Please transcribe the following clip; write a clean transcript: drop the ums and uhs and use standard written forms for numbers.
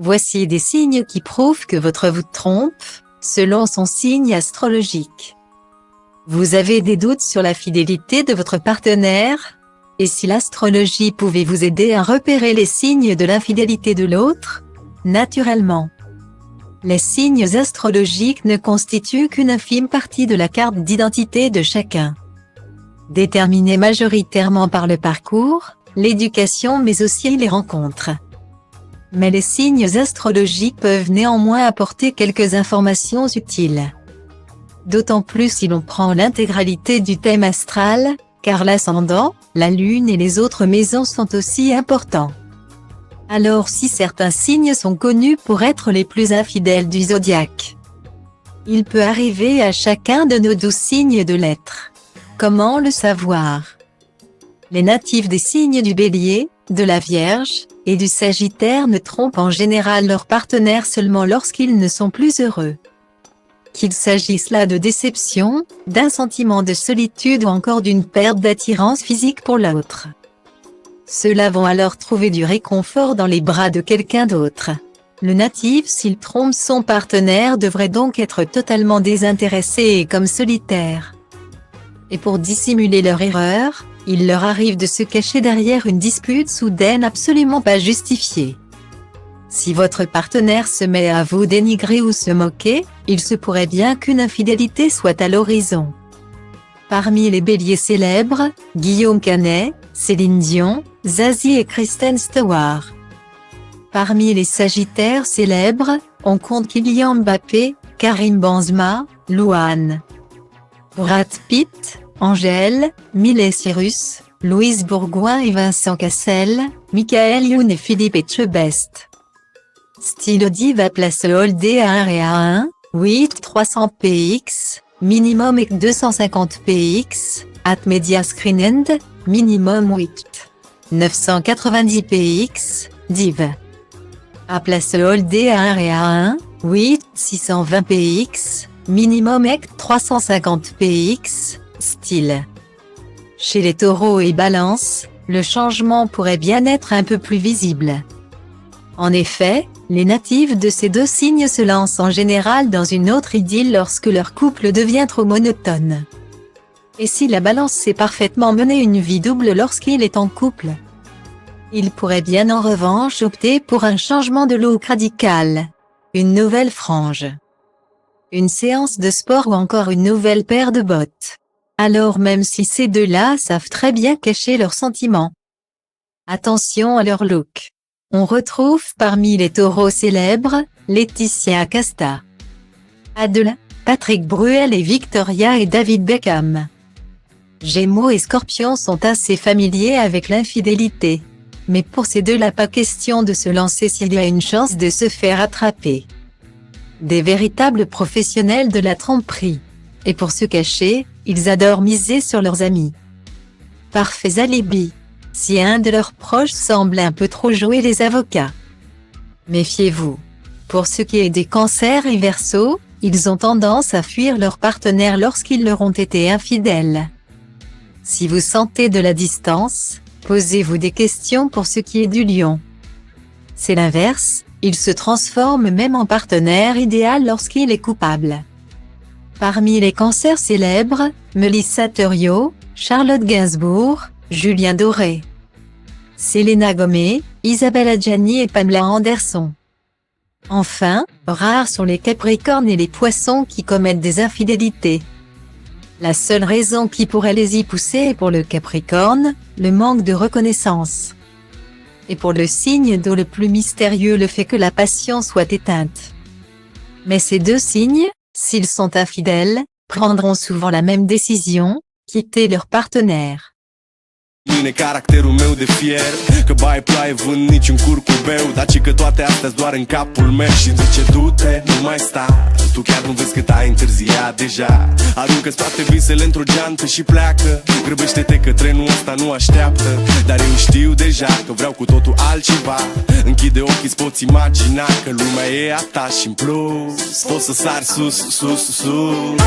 Voici des signes qui prouvent que votre vous trompe, selon son signe astrologique. Vous avez des doutes sur la fidélité de votre partenaire? Et si l'astrologie pouvait vous aider à repérer les signes de l'infidélité de l'autre? Naturellement. Les signes astrologiques ne constituent qu'une infime partie de la carte d'identité de chacun. Déterminée majoritairement par le parcours, l'éducation mais aussi les rencontres. Mais les signes astrologiques peuvent néanmoins apporter quelques informations utiles. D'autant plus si l'on prend l'intégralité du thème astral, car l'ascendant, la lune et les autres maisons sont aussi importants. Alors si certains signes sont connus pour être les plus infidèles du zodiaque, il peut arriver à chacun de nos 12 signes de l'être. Comment le savoir? Les natifs des signes du Bélier, de la Vierge, et du Sagittaire ne trompent en général leur partenaire seulement lorsqu'ils ne sont plus heureux. Qu'il s'agisse là de déception, d'un sentiment de solitude ou encore d'une perte d'attirance physique pour l'autre. Ceux-là vont alors trouver du réconfort dans les bras de quelqu'un d'autre. Le natif, s'il trompe son partenaire, devrait donc être totalement désintéressé et comme solitaire. Et pour dissimuler leur erreur, il leur arrive de se cacher derrière une dispute soudaine absolument pas justifiée. Si votre partenaire se met à vous dénigrer ou se moquer, il se pourrait bien qu'une infidélité soit à l'horizon. Parmi les béliers célèbres, Guillaume Canet, Céline Dion, Zazie et Kristen Stewart. Parmi les sagittaires célèbres, on compte Kylian Mbappé, Karim Benzema, Louane. Brad Pitt, Angèle, Miley Cyrus, Louise Bourgoin et Vincent Cassel, Michael Youn et Philippe Etchebest. Style Diva place Hold A1 et A1, 8 300 px, minimum et 250 px, at Media Screen End, minimum 8 990 px, div. A place Hold A1 et A1, 8 620 px, minimum et 350 px, style. Chez les taureaux et balances, le changement pourrait bien être un peu plus visible. En effet, les natifs de ces deux signes se lancent en général dans une autre idylle lorsque leur couple devient trop monotone. Et si la balance sait parfaitement mener une vie double lorsqu'il est en couple, il pourrait bien en revanche opter pour un changement de look radical, une nouvelle frange, une séance de sport ou encore une nouvelle paire de bottes. Alors même si ces deux-là savent très bien cacher leurs sentiments. Attention à leur look. On retrouve parmi les taureaux célèbres, Laetitia Casta, Adèle, Patrick Bruel et Victoria et David Beckham. Gémeaux et Scorpions sont assez familiers avec l'infidélité. Mais pour ces deux-là pas question de se lancer s'il y a une chance de se faire attraper. Des véritables professionnels de la tromperie. Et pour se cacher, ils adorent miser sur leurs amis. Parfaits alibis. Si un de leurs proches semble un peu trop jouer les avocats. Méfiez-vous. Pour ce qui est des cancers et verseaux, ils ont tendance à fuir leurs partenaires lorsqu'ils leur ont été infidèles. Si vous sentez de la distance, posez-vous des questions pour ce qui est du lion. C'est l'inverse, il se transforme même en partenaire idéal lorsqu'il est coupable. Parmi les cancers célèbres, Melissa Theriault, Charlotte Gainsbourg, Julien Doré, Selena Gomez, Isabelle Adjani et Pamela Anderson. Enfin, rares sont les capricornes et les poissons qui commettent des infidélités. La seule raison qui pourrait les y pousser est pour le capricorne, le manque de reconnaissance. Et pour le signe d'eau le plus mystérieux, le fait que la passion soit éteinte. Mais ces deux signes, s'ils sont infidèles, prendront souvent la même décision, quitter leur partenaire. Mine caracterul meu de fier, că bai ploaie vând nici un curcubeu, daci că toate astea doar în capul meu. Și zice du-te, nu mai sta, tu chiar nu vezi cât ai întârziat deja. Aruncă-ți toate visele într-o geantă și pleacă, grăbește-te că trenul ăsta nu așteaptă. Dar eu știu deja că vreau cu totul altceva. Închide ochii, îți poți imagina că lumea e a ta și în plus poți să sari sus, sus, sus.